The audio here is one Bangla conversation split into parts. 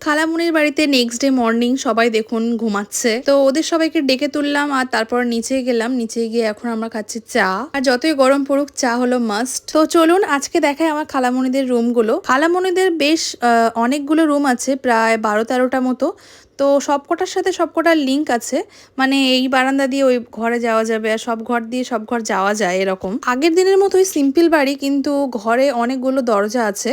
খালামুনির বাড়িতে নেক্সট ডে মর্নিং সবাই দেখুন ঘুমাচ্ছে, তো ওদের সবাইকে ডেকে তুললাম আর তারপর নিচে গেলাম। নিচে গিয়ে এখন আমরা খাচ্ছি চা, আর যতই গরম পড়ুক চা হলো মাস্ট। তো চলুন আজকে দেখাই আমার খালামুনিদের রুমগুলো। খালামুনিদের বেশ অনেকগুলো রুম আছে, প্রায় 12-13টা মতো। তো সবকটার সাথে সবকটার লিঙ্ক আছে, মানে এই বারান্দা দিয়ে ওই ঘরে যাওয়া যাবে আর সব ঘর দিয়ে সব ঘর যাওয়া যায় এরকম। আগের দিনের মতোই সিম্পল বাড়ি, কিন্তু ঘরে অনেকগুলো দরজা আছে।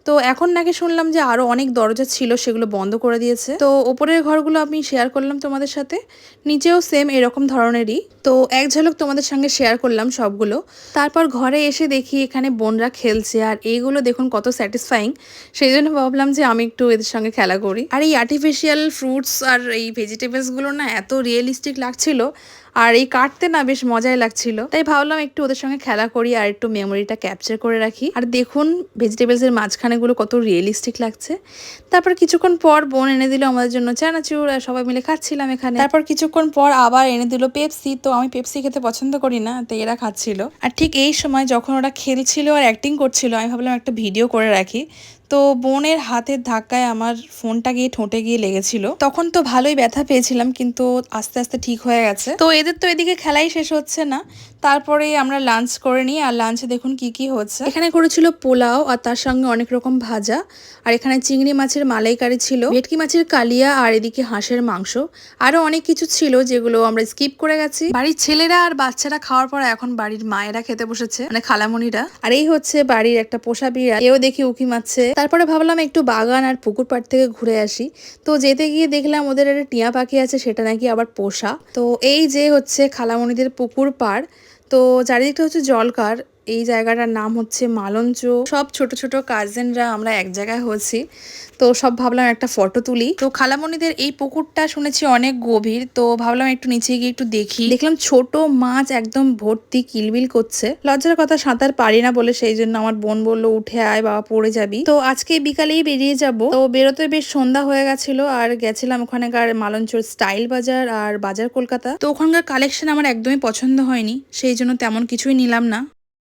তো এখন নাকি শুনলাম যে আরো অনেক দরজা ছিল, সেগুলো বন্ধ করে দিয়েছে। তো ওপরের ঘরগুলো আমি শেয়ার করলাম তোমাদের সাথে, নিচেও সেম এরকম ধরনেরই। তো এক ঝলক তোমাদের সঙ্গে শেয়ার করলাম সবগুলো। তারপর ঘরে এসে দেখি এখানে বোনরা খেলছে, আর এইগুলো দেখুন কত স্যাটিসফাইং। সেই জন্য ভাবলাম যে আমি একটু এদের সঙ্গে খেলা করি। আর এই আর্টিফিশিয়াল ফ্রুটস আর এই ভেজিটেবলসগুলো না এত রিয়েলিস্টিক লাগছিল, আর এই কাটতে না বেশ মজাই লাগছিল। তাই ভাবলাম একটু ওদের সঙ্গে খেলা করি আর একটু মেমোরিটা ক্যাপচার করে রাখি। আর দেখুন ভেজিটেবলস এর মাঝখানেগুলো কত রিয়েলিস্টিক লাগছে। তারপর কিছুক্ষণ পর বোন এনে দিল আমাদের জন্য চানাচুর, আর সবাই মিলে খাচ্ছিলাম এখানে। তারপর কিছুক্ষণ পর আবার এনে দিল পেপসি। তো আমি পেপসি খেতে পছন্দ করি না, তো এরা খাচ্ছিল। আর ঠিক এই সময় যখন ওরা খেলছিল আর অ্যাক্টিং করছিল, আমি ভাবলাম একটা ভিডিও করে রাখি। তো বোনের হাতের ধাক্কায় আমার ফোনটা গিয়ে ঠোঁটে গিয়ে লেগেছিল। তখন তো ভালোই ব্যথা পেয়েছিলাম, কিন্তু আস্তে আস্তে ঠিক হয়ে গেছে। তো এদের তো এদিকে খেলাই শেষ হচ্ছে না, তারপরে আমরা লাঞ্চ করে নিই। আর লাঞ্চে দেখুন কি কি হচ্ছে। এখানে করেছিল পোলাও, আর তার সঙ্গে অনেক রকম ভাজা। আর এখানে চিংড়ি মাছের মালাইকারি ছিল, ভেটকি মাছের কালিয়া, আর এদিকে হাঁসের মাংস। আরো অনেক কিছু ছিল যেগুলো আমরা স্কিপ করে গেছি। বাড়ির ছেলেরা আর বাচ্চারা খাওয়ার পর এখন বাড়ির মায়েরা খেতে বসেছে, মানে খালামণিরা। আর এই হচ্ছে বাড়ির একটা পোষা বিড়াল, এও দেখি উকি মারছে। তারপরে ভাবলাম একটু বাগান আর পুকুর পাড় থেকে ঘুরে আসি। তো যেতে গিয়ে দেখলাম ওদের একটা টিয়া পাখি আছে, সেটা নাকি আবার পোষা। তো এই যে হচ্ছে খালামণিদের পুকুর পাড়। তো চারিদিকটা হচ্ছে জলকার। এই জায়গাটার নাম হচ্ছে মালঞ্চ। সব ছোট ছোট কাজিনরা আমরা এক জায়গায় হয়েছি, তো সব ভাবলাম একটা ফটো তুলি। তো খালামণিদের এই পুকুরটা শুনেছি অনেক গভীর, তো ভাবলাম একটু নিচে গিয়ে একটু দেখি। দেখলাম ছোট মাছ একদম ভর্তি কিলবিল করছে। লজ্জার কথা সাঁতার পারি না বলে, সেই জন্য আমার বোন বললো উঠে আয় বাবা, পড়ে যাবি। তো আজকে বিকালেই বেরিয়ে যাব। তো বেরোতে বেশ সন্ধ্যা হয়ে গেছিল, আর গেছিলাম ওখানকার মালঞ্চর স্টাইল বাজার আর বাজার কলকাতা। তো ওখানকার কালেকশন আমার একদমই পছন্দ হয়নি, সেই জন্য তেমন কিছুই নিলাম না।